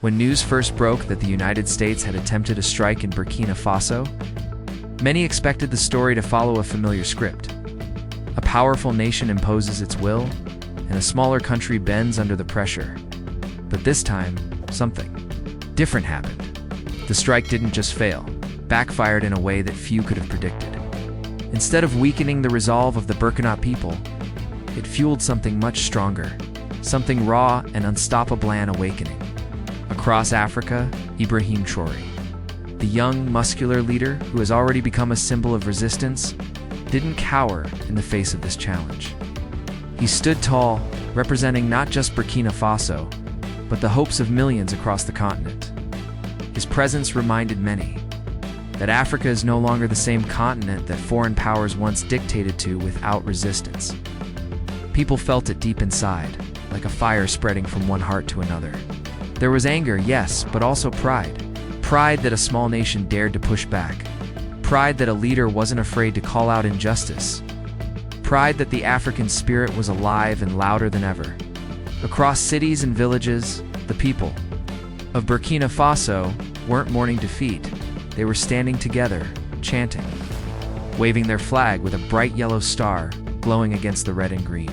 When news first broke that the United States had attempted a strike in Burkina Faso, many expected the story to follow a familiar script. A powerful nation imposes its will, and a smaller country bends under the pressure. But this time, something different happened. The strike didn't just fail, backfired in a way that few could have predicted. Instead of weakening the resolve of the Burkina people, it fueled something much stronger, something raw and unstoppable, an awakening. Across Africa, Ibrahim Traoré, the young, muscular leader who has already become a symbol of resistance, didn't cower in the face of this challenge. He stood tall, representing not just Burkina Faso, but the hopes of millions across the continent. His presence reminded many that Africa is no longer the same continent that foreign powers once dictated to without resistance. People felt it deep inside, like a fire spreading from one heart to another. There was anger, yes, but also pride. Pride that a small nation dared to push back. Pride that a leader wasn't afraid to call out injustice. Pride that the African spirit was alive and louder than ever. Across cities and villages, the people of Burkina Faso weren't mourning defeat. They were standing together, chanting, waving their flag with a bright yellow star glowing against the red and green.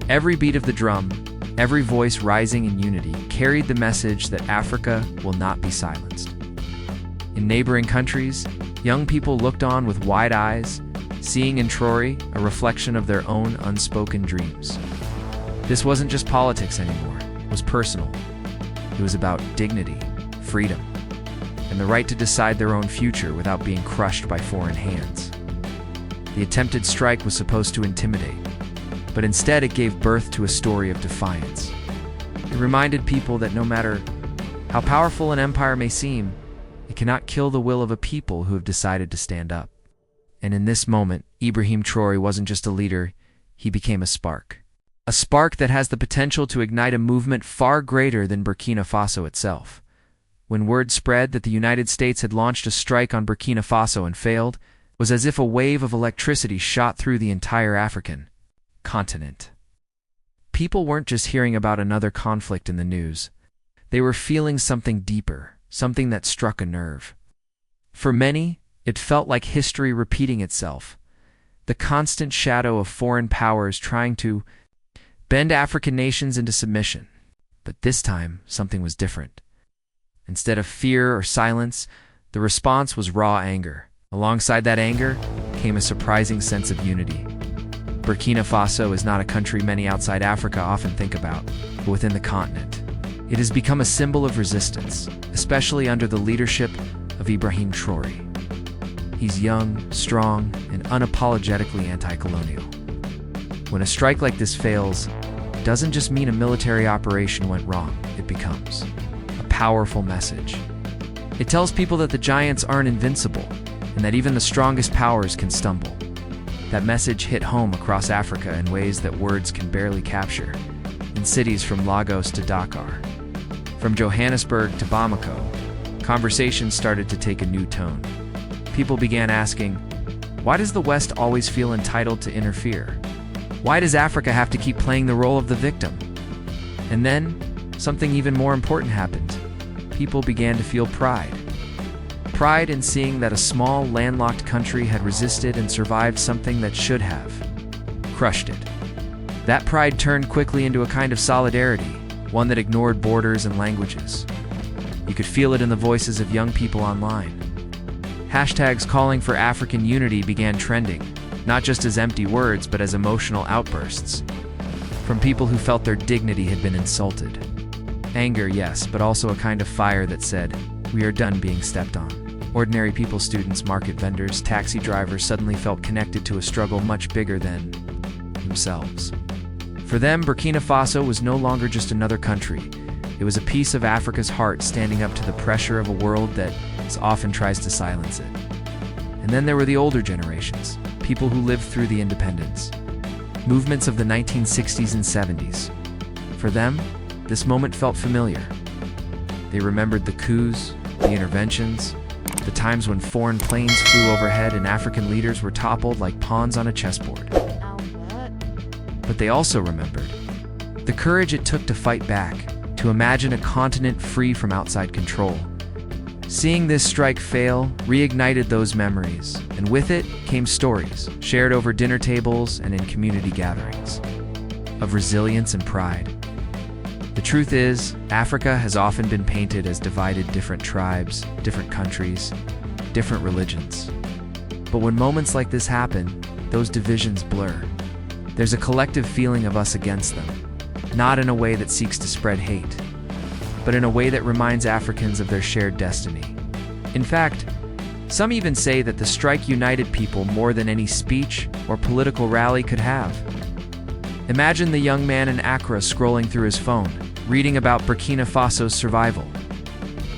Every beat of the drum, every voice rising in unity, carried the message that Africa will not be silenced. In neighboring countries, young people looked on with wide eyes, seeing in Traoré a reflection of their own unspoken dreams. This wasn't just politics anymore, it was personal. It was about dignity, freedom, and the right to decide their own future without being crushed by foreign hands. The attempted strike was supposed to intimidate, but instead it gave birth to a story of defiance. It reminded people that no matter how powerful an empire may seem, it cannot kill the will of a people who have decided to stand up. And in this moment, Ibrahim Traoré wasn't just a leader, he became a spark. A spark that has the potential to ignite a movement far greater than Burkina Faso itself. When word spread that the United States had launched a strike on Burkina Faso and failed, it was as if a wave of electricity shot through the entire African continent. People weren't just hearing about another conflict in the news. They were feeling something deeper, something that struck a nerve. For many, it felt like history repeating itself, the constant shadow of foreign powers trying to bend African nations into submission. But this time, something was different. Instead of fear or silence, the response was raw anger. Alongside that anger came a surprising sense of unity. Burkina Faso is not a country many outside Africa often think about, but within the continent, it has become a symbol of resistance, especially under the leadership of Ibrahim Traoré. He's young, strong, and unapologetically anti-colonial. When a strike like this fails, it doesn't just mean a military operation went wrong, it becomes a powerful message. It tells people that the giants aren't invincible, and that even the strongest powers can stumble. That message hit home across Africa in ways that words can barely capture, in cities from Lagos to Dakar. From Johannesburg to Bamako, conversations started to take a new tone. People began asking, why does the West always feel entitled to interfere? Why does Africa have to keep playing the role of the victim? And then, something even more important happened. People began to feel pride. Pride in seeing that a small, landlocked country had resisted and survived something that should have crushed it. That pride turned quickly into a kind of solidarity, one that ignored borders and languages. You could feel it in the voices of young people online. Hashtags calling for African unity began trending, not just as empty words, but as emotional outbursts, from people who felt their dignity had been insulted. Anger, yes, but also a kind of fire that said, we are done being stepped on. Ordinary people, students, market vendors, taxi drivers suddenly felt connected to a struggle much bigger than themselves. For them, Burkina Faso was no longer just another country. It was a piece of Africa's heart standing up to the pressure of a world that often tries to silence it. And then there were the older generations, people who lived through the independence, movements of the 1960s and 70s. For them, this moment felt familiar. They remembered the coups, the interventions, the times when foreign planes flew overhead and African leaders were toppled like pawns on a chessboard. But they also remembered the courage it took to fight back, to imagine a continent free from outside control. Seeing this strike fail reignited those memories, and with it came stories shared over dinner tables and in community gatherings of resilience and pride. The truth is, Africa has often been painted as divided different tribes, different countries, different religions. But when moments like this happen, those divisions blur. There's a collective feeling of us against them, not in a way that seeks to spread hate, but in a way that reminds Africans of their shared destiny. In fact, some even say that the strike united people more than any speech or political rally could have. Imagine the young man in Accra scrolling through his phone, reading about Burkina Faso's survival.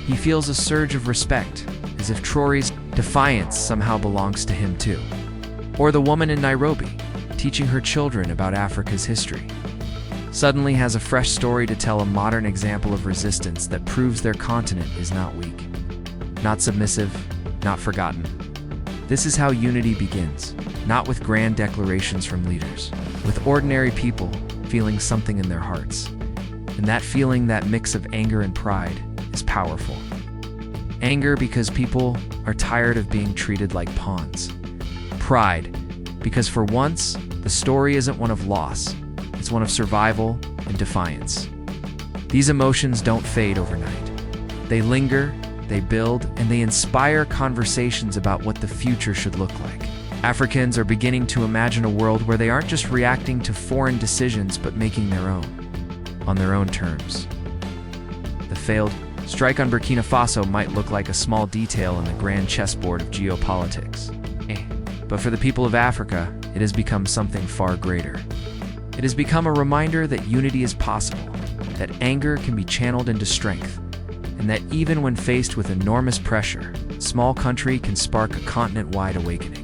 He feels a surge of respect, as if Traoré's defiance somehow belongs to him too. Or the woman in Nairobi, teaching her children about Africa's history, suddenly has a fresh story to tell, a modern example of resistance that proves their continent is not weak, not submissive, not forgotten. This is how unity begins, not with grand declarations from leaders, with ordinary people feeling something in their hearts. And that feeling, that mix of anger and pride, is powerful. Anger because people are tired of being treated like pawns. Pride because for once, the story isn't one of loss, it's one of survival and defiance. These emotions don't fade overnight. They linger, they build, and they inspire conversations about what the future should look like. Africans are beginning to imagine a world where they aren't just reacting to foreign decisions but making their own, on their own terms. The failed strike on Burkina Faso might look like a small detail in the grand chessboard of geopolitics. But for the people of Africa, it has become something far greater. It has become a reminder that unity is possible, that anger can be channeled into strength, and that even when faced with enormous pressure, a small country can spark a continent-wide awakening.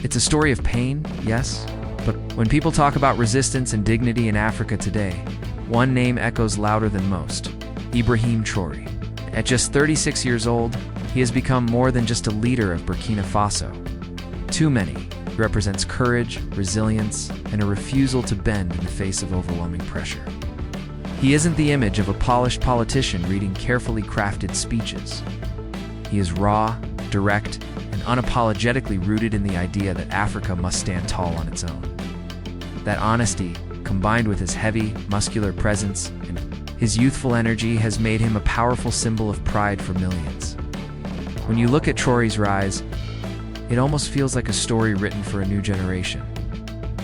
It's a story of pain, yes, but when people talk about resistance and dignity in Africa today, one name echoes louder than most: Ibrahim Traoré. At just 36 years old, he has become more than just a leader of Burkina Faso. Too many. He represents courage, resilience, and a refusal to bend in the face of overwhelming pressure. He isn't the image of a polished politician reading carefully crafted speeches. He is raw, direct, and unapologetically rooted in the idea that Africa must stand tall on its own. That honesty, combined with his heavy, muscular presence and his youthful energy, has made him a powerful symbol of pride for millions. When you look at Traoré's rise, it almost feels like a story written for a new generation.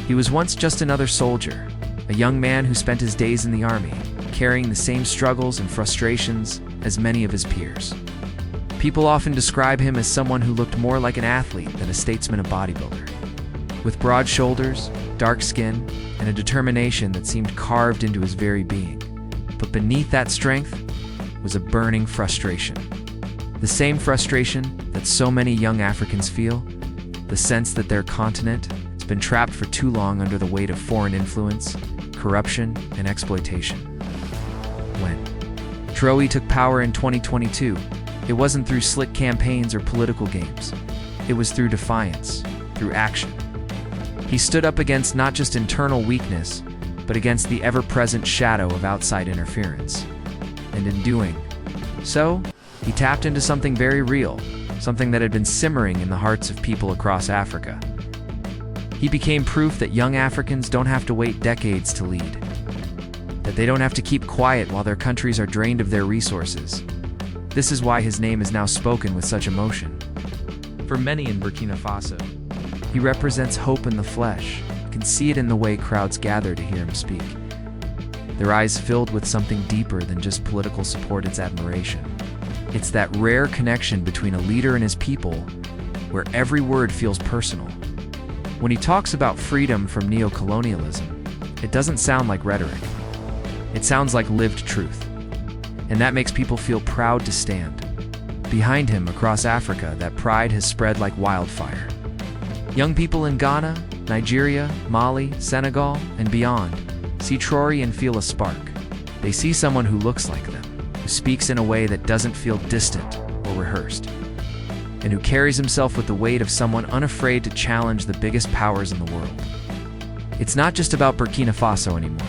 He was once just another soldier, a young man who spent his days in the army, carrying the same struggles and frustrations as many of his peers. People often describe him as someone who looked more like an athlete than a statesman, a bodybuilder. With broad shoulders, dark skin, and a determination that seemed carved into his very being. But beneath that strength was a burning frustration. The same frustration that so many young Africans feel, the sense that their continent has been trapped for too long under the weight of foreign influence, corruption, and exploitation. When Traoré took power in 2022, it wasn't through slick campaigns or political games. It was through defiance, through action. He stood up against not just internal weakness, but against the ever-present shadow of outside interference. And in doing so, he tapped into something very real, something that had been simmering in the hearts of people across Africa. He became proof that young Africans don't have to wait decades to lead, that they don't have to keep quiet while their countries are drained of their resources. This is why his name is now spoken with such emotion. For many in Burkina Faso, he represents hope in the flesh. You can see it in the way crowds gather to hear him speak. Their eyes filled with something deeper than just political support, it's admiration. It's that rare connection between a leader and his people, where every word feels personal. When he talks about freedom from neocolonialism, it doesn't sound like rhetoric. It sounds like lived truth. And that makes people feel proud to stand. Behind him across Africa, that pride has spread like wildfire. Young people in Ghana, Nigeria, Mali, Senegal, and beyond see Traoré and feel a spark. They see someone who looks like them, who speaks in a way that doesn't feel distant or rehearsed, and who carries himself with the weight of someone unafraid to challenge the biggest powers in the world. It's not just about Burkina Faso anymore.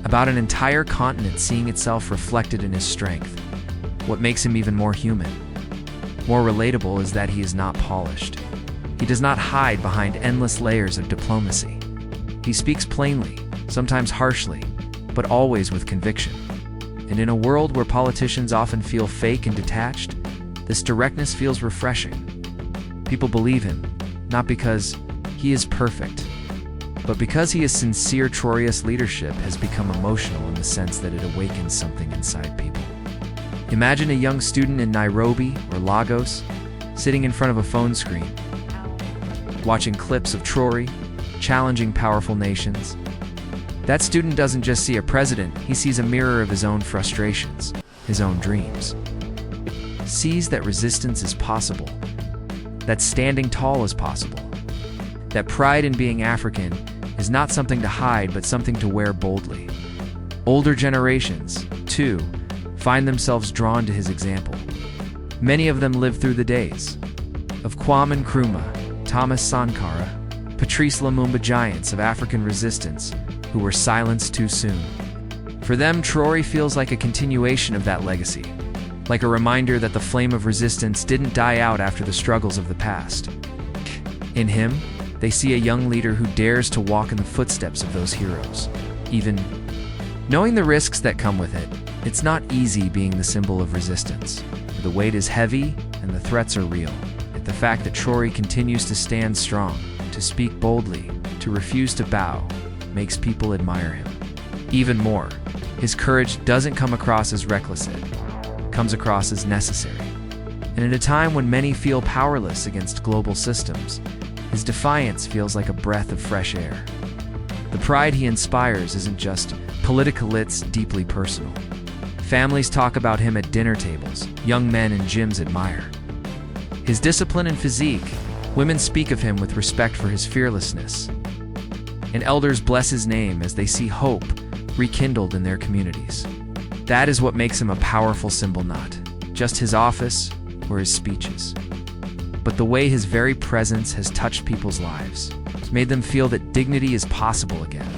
about an entire continent seeing itself reflected in his strength. What makes him even more human, more relatable, is that he is not polished. He does not hide behind endless layers of diplomacy. He speaks plainly, sometimes harshly, but always with conviction. And in a world where politicians often feel fake and detached, this directness feels refreshing. People believe him, not because he is perfect, but because his sincere Traoré's leadership has become emotional in the sense that it awakens something inside people. Imagine a young student in Nairobi or Lagos sitting in front of a phone screen, watching clips of Traoré challenging powerful nations. That student doesn't just see a president, he sees a mirror of his own frustrations, his own dreams. Sees that resistance is possible, that standing tall is possible, that pride in being African is not something to hide but something to wear boldly. Older generations, too, find themselves drawn to his example. Many of them lived through the days of Kwame Nkrumah, Thomas Sankara, Patrice Lumumba, giants of African resistance who were silenced too soon. For them, Traoré feels like a continuation of that legacy, like a reminder that the flame of resistance didn't die out after the struggles of the past. In him, they see a young leader who dares to walk in the footsteps of those heroes, even knowing the risks that come with it. It's not easy being the symbol of resistance. The weight is heavy and the threats are real. Yet the fact that Traoré continues to stand strong, to speak boldly, to refuse to bow, makes people admire him. Even more, his courage doesn't come across as reckless, it comes across as necessary. And at a time when many feel powerless against global systems, his defiance feels like a breath of fresh air. The pride he inspires isn't just political, it's deeply personal. Families talk about him at dinner tables, young men in gyms admire his discipline and physique, women speak of him with respect for his fearlessness, and elders bless his name as they see hope rekindled in their communities. That is what makes him a powerful symbol, not just his office or his speeches, but the way his very presence has touched people's lives, made them feel that dignity is possible again.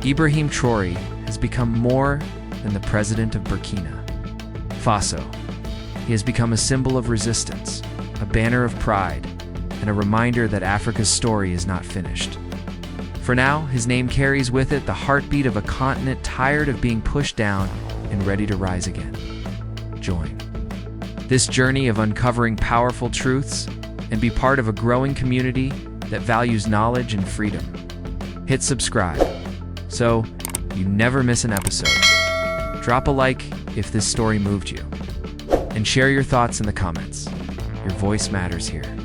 Ibrahim Traoré has become more than the president of Burkina Faso. He has become a symbol of resistance, a banner of pride, and a reminder that Africa's story is not finished. For now, his name carries with it the heartbeat of a continent tired of being pushed down and ready to rise again. Join this journey of uncovering powerful truths and be part of a growing community that values knowledge and freedom. Hit subscribe so you never miss an episode. Drop a like if this story moved you, and share your thoughts in the comments. Your voice matters here.